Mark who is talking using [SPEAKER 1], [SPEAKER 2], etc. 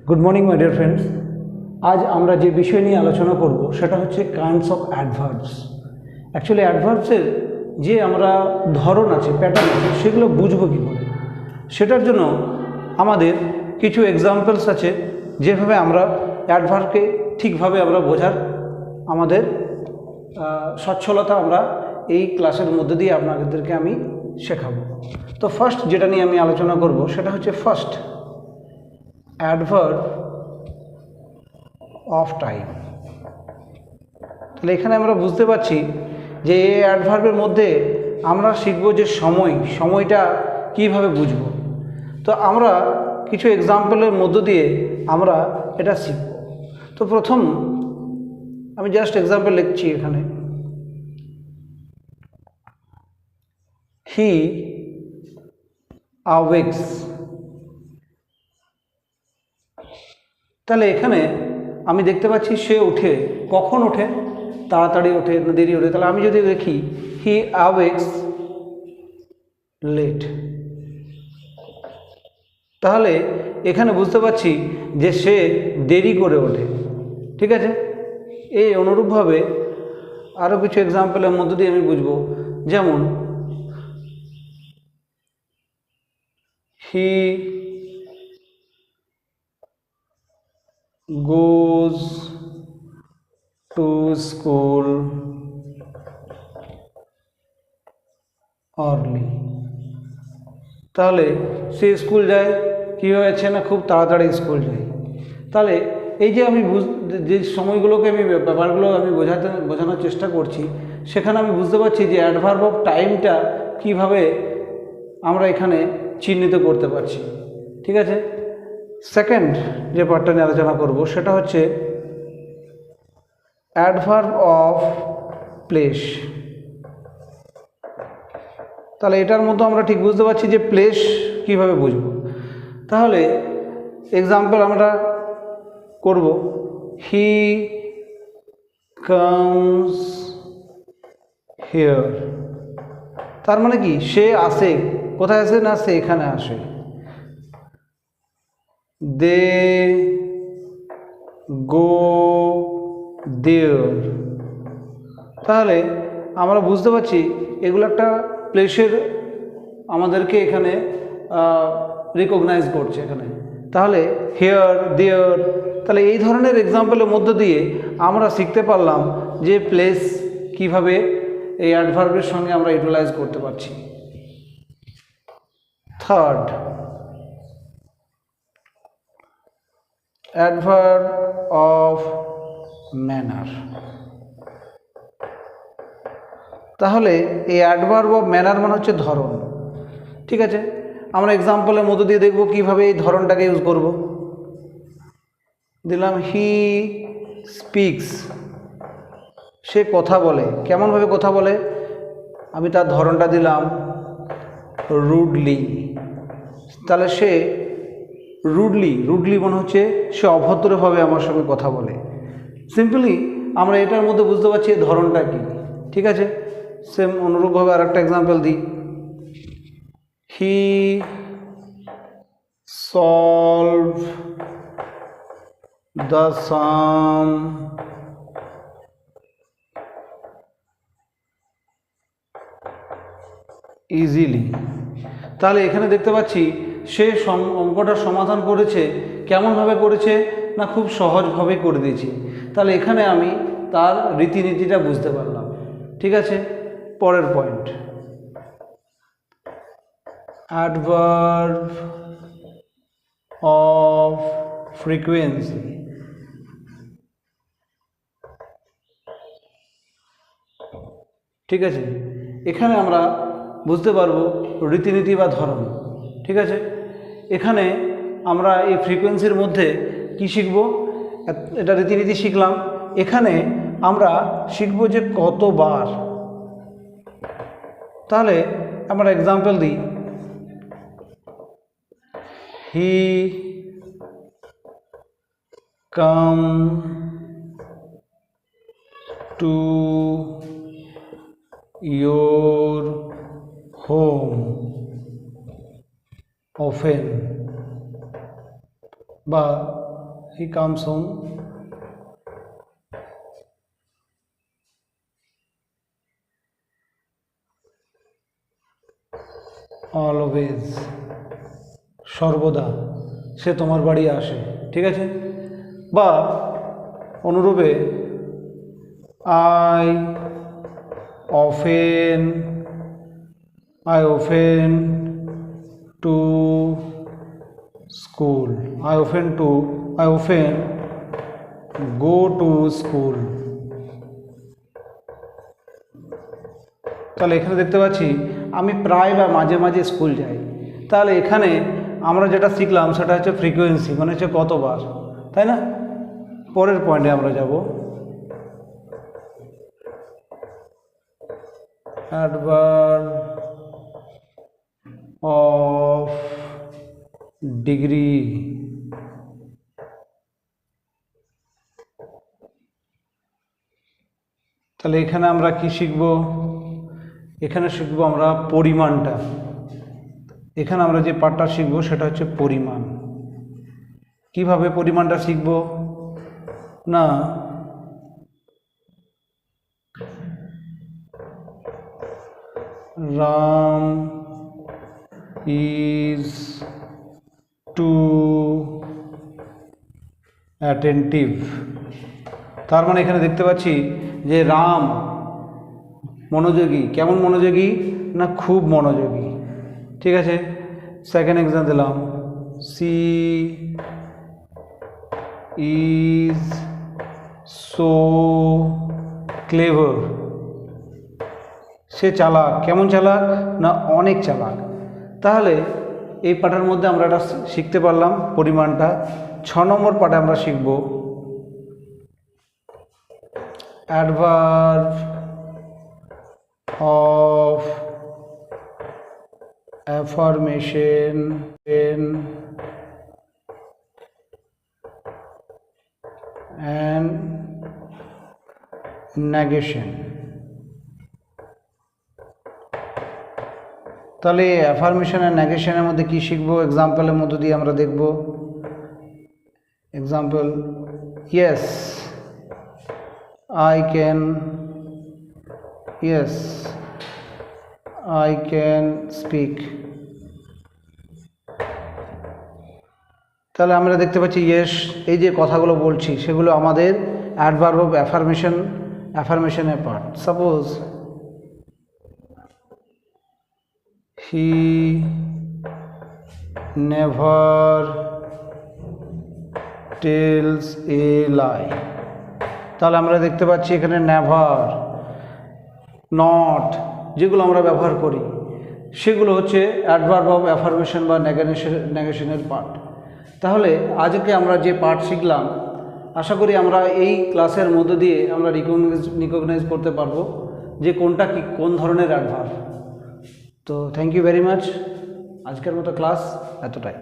[SPEAKER 1] Good morning my dear friends. আজ আমরা যে বিষয় নিয়ে আলোচনা করব সেটা হচ্ছে কাইন্ডস অফ অ্যাডভার্বস। অ্যাকচুয়ালি অ্যাডভার্বসের যে আমরা ধরন আছে, প্যাটার্ন আছে, সেগুলো বুঝবো কী করে, সেটার জন্য আমাদের কিছু এক্সাম্পলস আছে যেভাবে আমরা অ্যাডভার্বকে ঠিকভাবে আমরা বোঝার আমাদের সচ্ছলতা আমরা এই ক্লাসের মধ্যে দিয়ে আপনাদেরকে আমি শেখাবো। তো ফার্স্ট যেটা নিয়ে আমি আলোচনা করব সেটা হচ্ছে ফার্স্ট অ্যাডভার্ব অফ টাইম। তাহলে এখানে আমরা বুঝতে পারছি যে এই অ্যাডভার্বের মধ্যে আমরা শিখব যে সময়টা কিভাবে বুঝব। তো আমরা কিছু এক্সাম্পলের মধ্য দিয়ে আমরা এটা শিখব। তো প্রথম আমি জাস্ট এক্সাম্পল লিখছি এখানে, হি awakes। তাহলে এখানে আমি দেখতে পাচ্ছি সে ওঠে। কখন ওঠে? তাড়াতাড়ি ওঠে না দেরি ওঠে? তাহলে আমি যদি দেখি হি awakes লেট, তাহলে এখানে বুঝতে পারছি যে সে দেরি করে ওঠে। ঠিক আছে, এই অনুরূপভাবে আরও কিছু এক্সাম্পলের মধ্য দিয়ে আমি বুঝবো, যেমন হি goes to school early। তাহলে সে স্কুল যায়, কী হয়েছে না খুব তাড়াতাড়ি স্কুল যায়। তাহলে এই যে আমি যে সময়গুলোকে আমি ব্যাপারগুলো আমি বোঝানোর চেষ্টা করছি, সেখানে আমি বুঝতে পারছি যে অ্যাডভার্ব অফ টাইমটা কীভাবে আমরা এখানে চিহ্নিত করতে পারছি। ঠিক আছে, সেকেন্ড যে পার্টটা নিয়ে আলোচনা করব সেটা হচ্ছে অ্যাডভার্ব অফ প্লেস। তাহলে এটার মধ্যে আমরা ঠিক বুঝতে পারছি যে প্লেস কিভাবে বুঝব। তাহলে এক্সাম্পল আমরা করব, হি কামস হিয়ার। তার মানে কি? সে আসে। কোথায় আসে? না সে এখানে আসে। দে গো দেয়ার। তাহলে আমরা বুঝতে পারছি এগুলো একটা প্লেসের আমাদেরকে এখানে রিকগনাইজ করছে এখানে। তাহলে হিয়ার, দেয়ার, তাহলে এই ধরনের এক্সাম্পলের মধ্য দিয়ে আমরা শিখতে পারলাম যে প্লেস কিভাবে এই অ্যাডভার্বের সঙ্গে আমরা ইউটিলাইজ করতে পারছি। Third, adverb of manner. তাহলে এই অ্যাডভার্ব অফ ম্যানার মানে হচ্ছে ধরন। ঠিক আছে, আমরা এক্সাম্পলের মধ্য দিয়ে দেখব কিভাবে এই ধরনটাকে ইউজ করব। দিলাম হি স্পিক্স, সে কথা বলে। কেমনভাবে কথা বলে? আমি তার ধরনটা দিলাম রুডলি। তাহলে সে রুডলি মনে হচ্ছে সে অভদ্রভাবে আমার সঙ্গে কথা বলে। সিম্পলি আমরা এটার মধ্যে বুঝতে পারছি এই ধরনটা কি। ঠিক আছে, সেম অনুরূপভাবে আর একটা এক্সাম্পল দিই, হি সলভ দ্য সাম ইজিলি। তাহলে এখানে দেখতে পাচ্ছি সে অঙ্কটার সমাধান করেছে। কেমনভাবে করেছে? না খুব সহজভাবে করে দিয়েছি। তাহলে এখানে আমি তার রীতিনীতিটা বুঝতে পারলাম। ঠিক আছে, পরের পয়েন্ট, অ্যাডভার্ব অফ ফ্রিকোয়েন্সি। ঠিক আছে, এখানে আমরা বুঝতে পারবো রীতিনীতি বা ধরন। ঠিক আছে, এখানে আমরা এই ফ্রিকোয়েন্সির মধ্যে কি শিখব? এটা রীতিনীতি শিখলাম। এখানে আমরা শিখব যে কতবার। তাহলে আমরা এক্সাম্পল দিই, he come to your home often, বা হি কামস হোম, অলওয়েজ, সর্বদা সে তোমার বাড়ি আসে, ঠিক আছে। বা অনুরূপে I often to school, I often go to school. তাহলে এখানে দেখতে পাচ্ছি আমি প্রায় বা মাঝে মাঝে স্কুল যাই। তাহলে এখানে আমরা যেটা শিখলাম সেটা হচ্ছে ফ্রিকোয়েন্সি, মানে হচ্ছে কতবার, তাই না। পরের পয়েন্টে আমরা যাব, অ্যাডভার্ব অফ ডিগ্রি। তাহলে এখানে আমরা কি শিখব, এখানে শিখব আমরা পরিমাণটা। এখানে আমরা যে পার্টটা শিখব সেটা হচ্ছে পরিমাণ। কিভাবে পরিমাণটা শিখব না, রাম ইজ টু অ্যাটেন্টিভ। তার মানে এখানে দেখতে পাচ্ছি যে রাম মনোযোগী। কেমন মনোযোগী না, খুব মনোযোগী, ঠিক আছে। সেকেন্ড এক্সাম্পল দিলাম, সি ইজ সো ক্লেভার। সে চালাক। কেমন চালাক না, অনেক চালাক। তাহলে এই পাঠের মধ্যে আমরা এটা শিখতে পারলাম পরিমাণটা। 6 নম্বর পাঠে আমরা শিখব adverb of affirmation and negation. তাহলে অ্যাফার্মেশন অ্যান্ড নেগেশনের মধ্যে কি শিখবো, এক্সাম্পলের মধ্য দিয়ে আমরা দেখব। Example, yes I can speak. তাহলে আমরা দেখতে পাচ্ছি ইয়েস, এই যে কথাগুলো বলছি সেগুলো আমাদের অ্যাডভার্ব অফ অ্যাফার্মেশনের part. Suppose he never tells a lie। তাহলে আমরা দেখতে পাচ্ছি এখানে নেভার, নট যেগুলো আমরা ব্যবহার করি সেগুলো হচ্ছে অ্যাডভার্ব অফ অ্যাফার্মেশন বা নেগেশনের পার্ট। তাহলে আজকে আমরা যে পার্ট শিখলাম, আশা করি আমরা এই ক্লাসের মধ্য দিয়ে আমরা রিকগনাইজ করতে পারবো যে কোনটা কি, কোন ধরনের অ্যাডভার্ব। তো থ্যাংক ইউ ভেরি মাচ। আজকের মতো ক্লাস এতটাই।